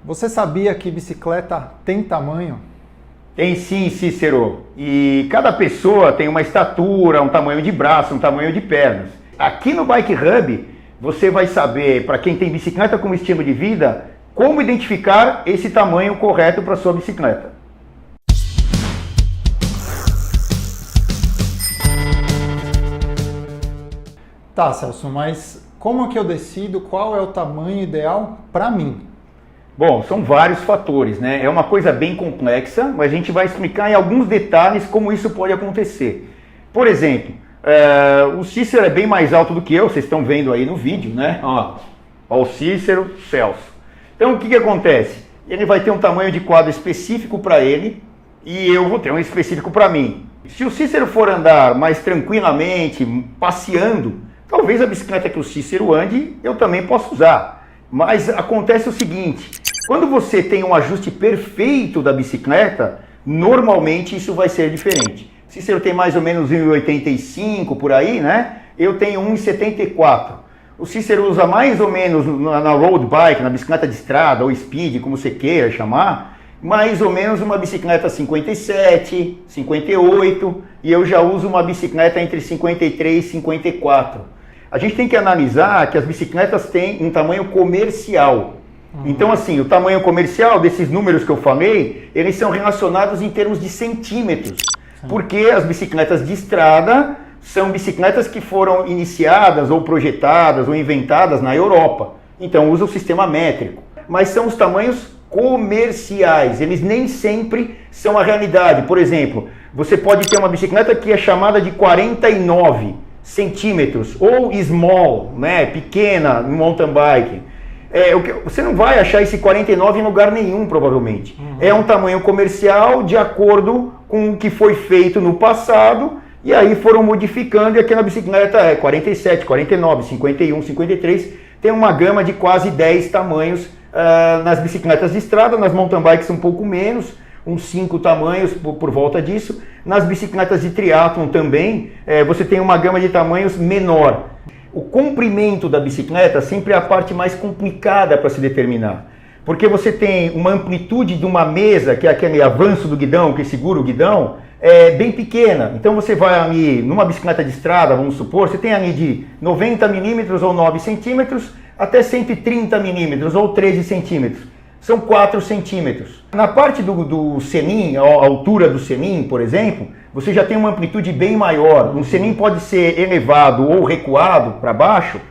Você sabia que bicicleta tem tamanho? Tem sim, Cícero. E cada pessoa tem uma estatura, um tamanho de braço, um tamanho de pernas. Aqui no Bike Hub, você vai saber, para quem tem bicicleta como estilo de vida, como identificar esse tamanho correto para sua bicicleta. Tá, Celso, mas como que eu decido qual é o tamanho ideal para mim? Bom, são vários fatores, né? É uma coisa bem complexa, mas a gente vai explicar em alguns detalhes como isso pode acontecer. Por exemplo, o Cícero é bem mais alto do que eu, vocês estão vendo aí no vídeo, né? Ó, o Cícero, Celso. Então o que acontece? Ele vai ter um tamanho de quadro específico para ele e eu vou ter um específico para mim. Se o Cícero for andar mais tranquilamente, passeando, talvez a bicicleta que o Cícero ande eu também possa usar. Mas acontece o seguinte, quando você tem um ajuste perfeito da bicicleta, normalmente isso vai ser diferente. O Cícero tem mais ou menos 1,85 por aí, né? Eu tenho 1,74. O Cícero usa mais ou menos na road bike, na bicicleta de estrada ou speed, como você queira chamar, mais ou menos uma bicicleta 57, 58, e eu já uso uma bicicleta entre 53 e 54. A gente tem que analisar que as bicicletas têm um tamanho comercial. Então, assim, o tamanho comercial desses números que eu falei, eles são relacionados em termos de centímetros. Porque as bicicletas de estrada são bicicletas que foram iniciadas ou projetadas ou inventadas na Europa. Então, usa o sistema métrico. Mas são os tamanhos comerciais, eles nem sempre são a realidade. Por exemplo, você pode ter uma bicicleta que é chamada de 49 centímetros, ou small, né, pequena, no mountain bike. Você não vai achar esse 49 em lugar nenhum, provavelmente. É um tamanho comercial de acordo com o que foi feito no passado, e aí foram modificando, e aquela bicicleta é 47, 49, 51, 53, tem uma gama de quase 10 tamanhos nas bicicletas de estrada, nas mountain bikes um pouco menos, uns 5 tamanhos por volta disso. Nas bicicletas de triatlon também, você tem uma gama de tamanhos menor. O comprimento da bicicleta sempre é a parte mais complicada para se determinar. Porque você tem uma amplitude de uma mesa, que é aquele avanço do guidão, que segura o guidão, bem pequena. Então você vai ali, numa bicicleta de estrada, vamos supor, você tem ali de 90 milímetros ou 9 centímetros até 130 milímetros ou 13 centímetros. São 4 centímetros. Na parte do selim, a altura do selim, por exemplo, você já tem uma amplitude bem maior. Um selim pode ser elevado ou recuado para baixo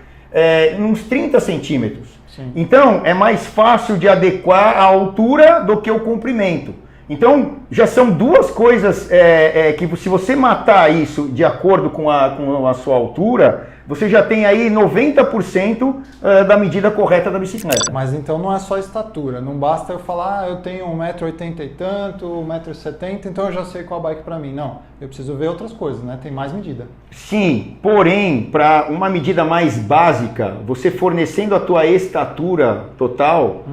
uns 30 centímetros. Sim. Então, é mais fácil de adequar a altura do que o comprimento. Então, já são duas coisas que se você matar isso de acordo com a sua altura, você já tem aí 90% da medida correta da bicicleta. Mas então não é só estatura, não basta eu falar, eu tenho 1,80m e tanto, 1,70m, então eu já sei qual bike para mim. Não, eu preciso ver outras coisas, né? Tem mais medida. Sim, porém, para uma medida mais básica, você fornecendo a tua estatura total,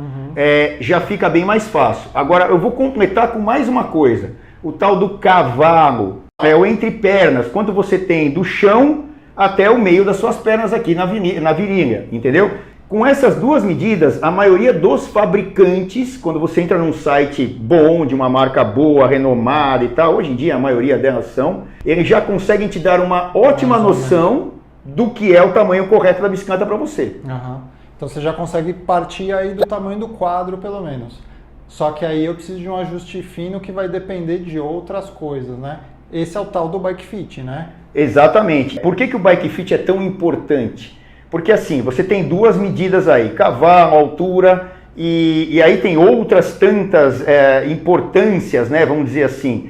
já fica bem mais fácil. Agora, eu vou completar com mais uma coisa, o tal do cavalo, o entre pernas, quanto você tem do chão até o meio das suas pernas aqui na virilha, entendeu? Com essas duas medidas, a maioria dos fabricantes, quando você entra num site bom, de uma marca boa, renomada e tal, hoje em dia a maioria delas são, eles já conseguem te dar uma ótima noção do que é o tamanho correto da bicicleta para você. Então você já consegue partir aí do tamanho do quadro, pelo menos. Só que aí eu preciso de um ajuste fino que vai depender de outras coisas, né? Esse é o tal do Bike Fit, né? Exatamente. Por que o Bike Fit é tão importante? Porque assim, você tem duas medidas aí, cavalo, altura, e aí tem outras tantas importâncias, né? Vamos dizer assim.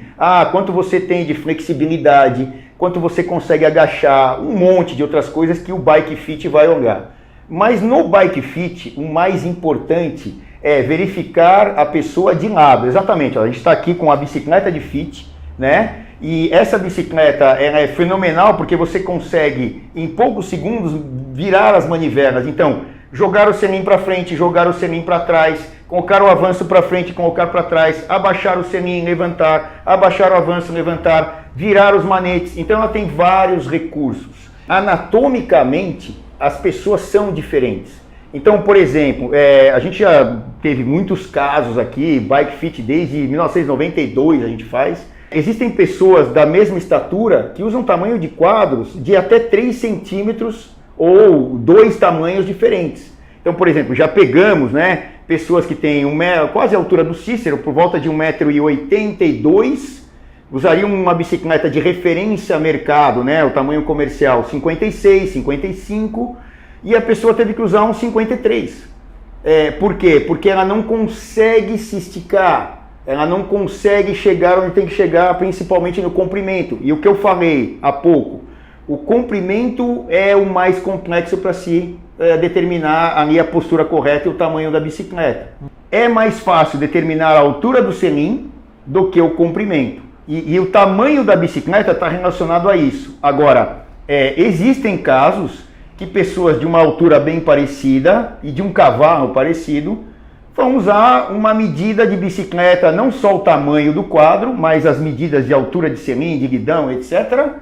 Quanto você tem de flexibilidade, quanto você consegue agachar, um monte de outras coisas que o Bike Fit vai olhar. Mas no Bike Fit, o mais importante é verificar a pessoa de lado. Exatamente, a gente está aqui com a bicicleta de fit, né? E essa bicicleta ela é fenomenal porque você consegue, em poucos segundos, virar as manivelas. Então, jogar o selim para frente, jogar o selim para trás, colocar o avanço para frente, colocar para trás, abaixar o selim, levantar, abaixar o avanço, levantar, virar os manetes. Então, ela tem vários recursos. Anatomicamente, as pessoas são diferentes. Então, por exemplo, a gente já teve muitos casos aqui, Bike Fit desde 1992 a gente faz. Existem pessoas da mesma estatura que usam tamanho de quadros de até 3 centímetros ou 2 tamanhos diferentes. Então, por exemplo, já pegamos, né, pessoas que têm quase a altura do Cícero, por volta de 1,82 m, usariam uma bicicleta de referência mercado, né, o tamanho comercial 56, 55, e a pessoa teve que usar um 53. Por quê? Porque ela não consegue se esticar, ela não consegue chegar onde tem que chegar, principalmente no comprimento. E o que eu falei há pouco, o comprimento é o mais complexo para se determinar ali a postura correta e o tamanho da bicicleta. É mais fácil determinar a altura do selim do que o comprimento. E o tamanho da bicicleta está relacionado a isso. Agora, existem casos que pessoas de uma altura bem parecida e de um cavalo parecido vão usar uma medida de bicicleta, não só o tamanho do quadro, mas as medidas de altura de selim, de guidão, etc.,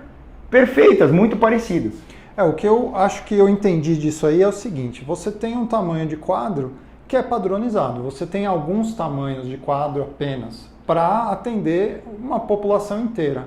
perfeitas, muito parecidas. O que eu acho que eu entendi disso aí é o seguinte: você tem um tamanho de quadro que é padronizado, você tem alguns tamanhos de quadro apenas para atender uma população inteira.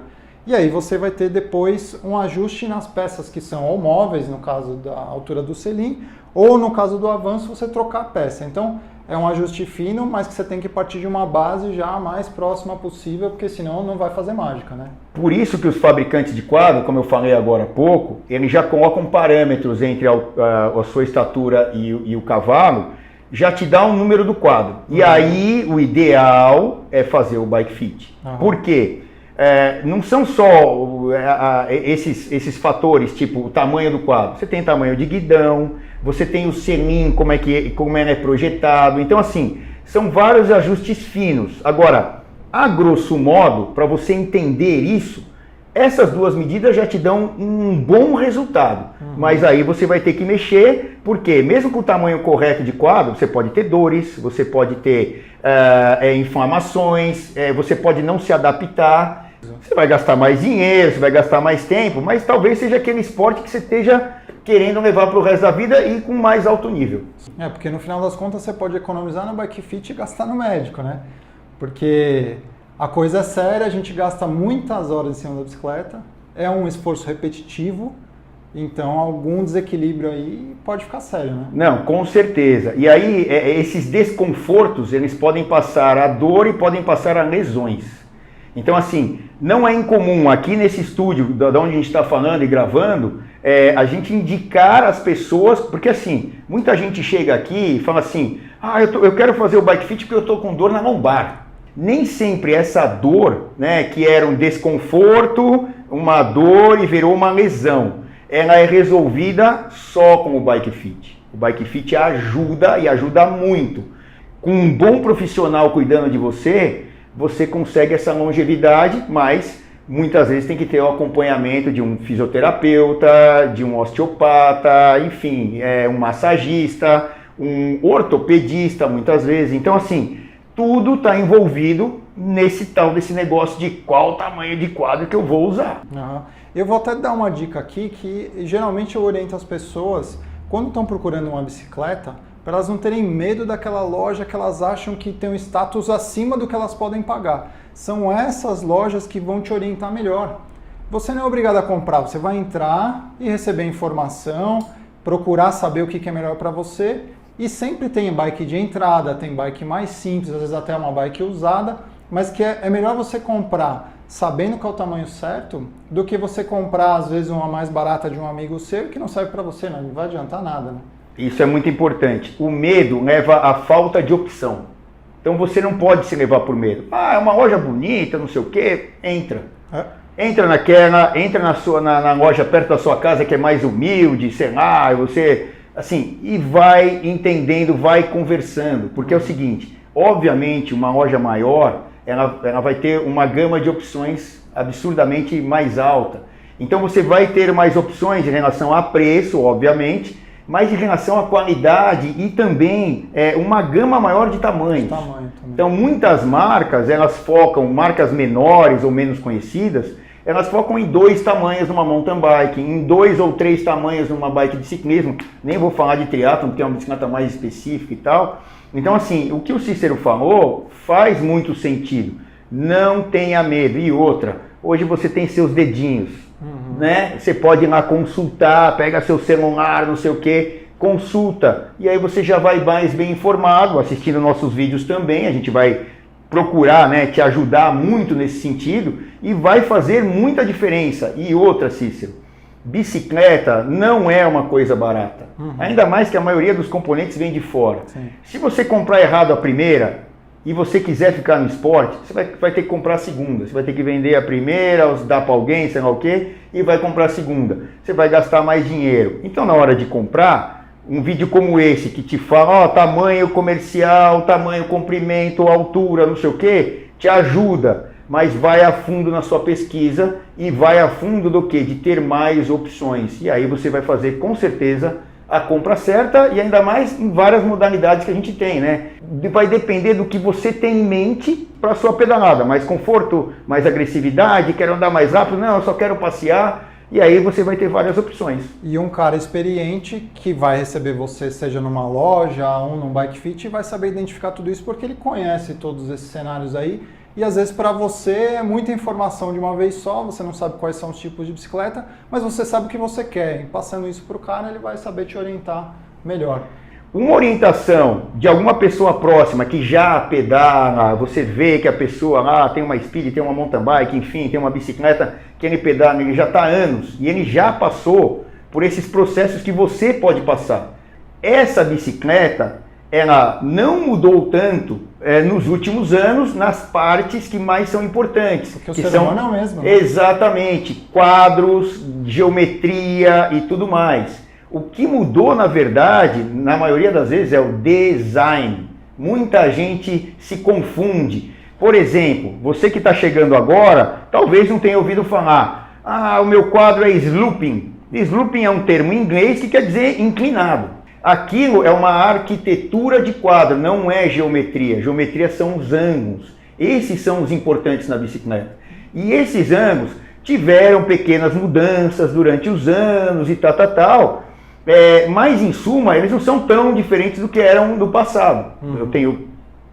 E aí você vai ter depois um ajuste nas peças que são ou móveis, no caso da altura do selim, ou no caso do avanço você trocar a peça. Então é um ajuste fino, mas que você tem que partir de uma base já a mais próxima possível, porque senão não vai fazer mágica, né? Por isso que os fabricantes de quadro, como eu falei agora há pouco, eles já colocam parâmetros entre a sua estatura e o cavalo, já te dá um número do quadro. E aí o ideal é fazer o Bike Fit. Por quê? Não são só esses fatores, tipo o tamanho do quadro. Você tem tamanho de guidão, você tem o selim, como ele é projetado. Então, assim, são vários ajustes finos. Agora, a grosso modo, para você entender isso, essas duas medidas já te dão um bom resultado. Mas aí você vai ter que mexer, porque mesmo com o tamanho correto de quadro, você pode ter dores, você pode ter inflamações, você pode não se adaptar. Você vai gastar mais dinheiro, você vai gastar mais tempo, mas talvez seja aquele esporte que você esteja querendo levar para o resto da vida e com mais alto nível. Porque no final das contas você pode economizar no Bike Fit e gastar no médico, né? Porque a coisa é séria, a gente gasta muitas horas em cima da bicicleta, é um esforço repetitivo, então algum desequilíbrio aí pode ficar sério, né? Não, com certeza. E aí esses desconfortos, eles podem passar a dor e podem passar a lesões. Então, assim, não é incomum aqui nesse estúdio, da onde a gente está falando e gravando, a gente indicar as pessoas, porque assim, muita gente chega aqui e fala assim, eu quero fazer o Bike Fit porque eu estou com dor na lombar. Nem sempre essa dor, né, que era um desconforto, uma dor e virou uma lesão, ela é resolvida só com o Bike Fit. O Bike Fit ajuda e ajuda muito. Com um bom profissional cuidando de você, você consegue essa longevidade, mas muitas vezes tem que ter o acompanhamento de um fisioterapeuta, de um osteopata, enfim, um massagista, um ortopedista muitas vezes. Então, assim, tudo está envolvido desse negócio de qual tamanho de quadro que eu vou usar. Eu vou até dar uma dica aqui que geralmente eu oriento as pessoas, quando estão procurando uma bicicleta, para elas não terem medo daquela loja que elas acham que tem um status acima do que elas podem pagar. São essas lojas que vão te orientar melhor. Você não é obrigado a comprar, você vai entrar e receber informação, procurar saber o que é melhor para você, e sempre tem bike de entrada, tem bike mais simples, às vezes até uma bike usada, mas que é melhor você comprar sabendo qual é o tamanho certo, do que você comprar às vezes uma mais barata de um amigo seu que não serve para você, não vai adiantar nada, né? Isso é muito importante. O medo leva à falta de opção. Então você não pode se levar por medo. É uma loja bonita, não sei o quê. Entra. Entra naquela, entra na loja perto da sua casa que é mais humilde, sei lá, você, assim, e vai entendendo, vai conversando. Porque é o seguinte, obviamente uma loja maior, ela vai ter uma gama de opções absurdamente mais alta. Então você vai ter mais opções em relação a preço, obviamente, mas em relação à qualidade e também uma gama maior de tamanhos. Então muitas marcas, elas focam, marcas menores ou menos conhecidas, elas focam em 2 tamanhos numa mountain bike, em 2 ou 3 tamanhos numa bike de ciclismo. Nem vou falar de triatlon, porque é uma bicicleta mais específica e tal. Então, assim, o que o Cícero falou faz muito sentido. Não tenha medo. E outra, hoje você tem seus dedinhos, né? Você pode ir lá consultar, pega seu celular, não sei o quê, consulta. E aí você já vai mais bem informado, assistindo nossos vídeos também. A gente vai procurar, né, te ajudar muito nesse sentido e vai fazer muita diferença. E outra, Cícero, bicicleta não é uma coisa barata. Ainda mais que a maioria dos componentes vem de fora. Sim. Se você comprar errado a primeira e você quiser ficar no esporte, você vai ter que comprar a segunda. Você vai ter que vender a primeira, dar para alguém, sei lá o quê, e vai comprar a segunda. Você vai gastar mais dinheiro. Então, na hora de comprar, um vídeo como esse, que te fala, ó, tamanho comercial, tamanho, comprimento, altura, não sei o quê, te ajuda, mas vai a fundo na sua pesquisa e vai a fundo do quê? De ter mais opções. E aí você vai fazer, com certeza, a compra certa e ainda mais em várias modalidades que a gente tem, né? Vai depender do que você tem em mente para a sua pedalada. Mais conforto, mais agressividade, quero andar mais rápido, não, eu só quero passear. E aí você vai ter várias opções. E um cara experiente que vai receber você, seja numa loja ou num bike fit, vai saber identificar tudo isso porque ele conhece todos esses cenários aí. E às vezes para você é muita informação de uma vez só, você não sabe quais são os tipos de bicicleta, mas você sabe o que você quer. E passando isso para o cara, ele vai saber te orientar melhor. Uma orientação de alguma pessoa próxima que já pedala, você vê que a pessoa lá tem uma speed, tem uma mountain bike, enfim, tem uma bicicleta que ele pedala, ele já está há anos e ele já passou por esses processos que você pode passar. Essa bicicleta, ela não mudou tanto nos últimos anos nas partes que mais são importantes. Porque o ser humano é o mesmo. Né? Exatamente, quadros, geometria e tudo mais. O que mudou, na verdade, na maioria das vezes, é o design. Muita gente se confunde. Por exemplo, você que está chegando agora, talvez não tenha ouvido falar, o meu quadro é sloping. Sloping é um termo em inglês que quer dizer inclinado. Aquilo é uma arquitetura de quadro, não é geometria. Geometria são os ângulos. Esses são os importantes na bicicleta. E esses ângulos tiveram pequenas mudanças durante os anos e tal. Mas, em suma, eles não são tão diferentes do que eram no passado. Eu tenho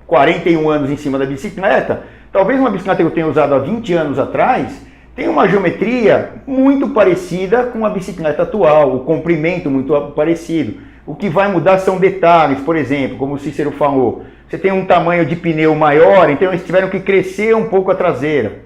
41 anos em cima da bicicleta. Talvez uma bicicleta que eu tenha usado há 20 anos atrás tem uma geometria muito parecida com a bicicleta atual, o comprimento muito parecido. O que vai mudar são detalhes, por exemplo, como o Cícero falou. Você tem um tamanho de pneu maior, então eles tiveram que crescer um pouco a traseira.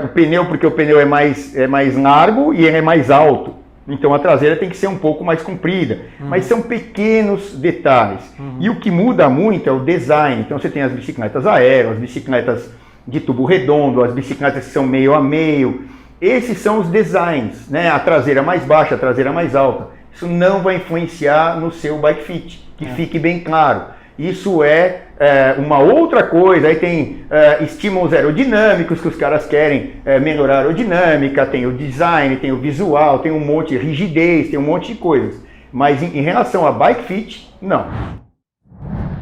O pneu, porque o pneu é mais largo e ele é mais alto. Então a traseira tem que ser um pouco mais comprida, mas são pequenos detalhes. E o que muda muito é o design. Então você tem as bicicletas aero, as bicicletas de tubo redondo, as bicicletas que são meio a meio. Esses são os designs, né? A traseira mais baixa, a traseira mais alta. Isso não vai influenciar no seu bike fit, que fique bem claro. Isso é uma outra coisa. Aí tem estímulos aerodinâmicos que os caras querem melhorar a aerodinâmica, tem o design, tem o visual, tem um monte de rigidez, tem um monte de coisas. Mas em relação a bike fit, não.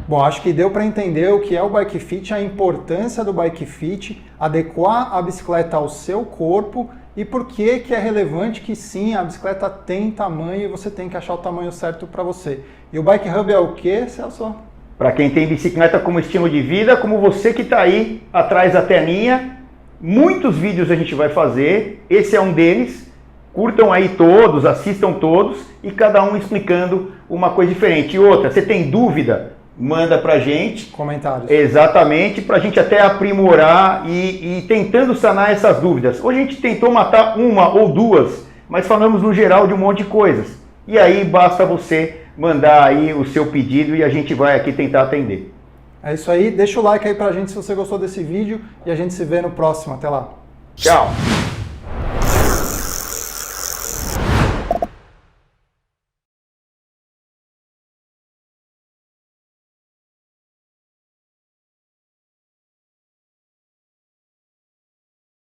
Bom, acho que deu para entender o que é o bike fit, a importância do bike fit, adequar a bicicleta ao seu corpo e por que é relevante que sim, a bicicleta tem tamanho e você tem que achar o tamanho certo para você. E o Bike Hub é o que, Celso? Para quem tem bicicleta como estilo de vida, como você que está aí atrás da telinha, muitos vídeos a gente vai fazer, esse é um deles. Curtam aí todos, assistam todos e cada um explicando uma coisa diferente. E outra, você tem dúvida? Manda pra gente. Comentários. Exatamente, pra gente até aprimorar e tentando sanar essas dúvidas. Hoje a gente tentou matar uma ou duas, mas falamos no geral de um monte de coisas. E aí basta você mandar aí o seu pedido e a gente vai aqui tentar atender. É isso aí, deixa o like aí pra gente se você gostou desse vídeo e a gente se vê no próximo. Até lá. Tchau.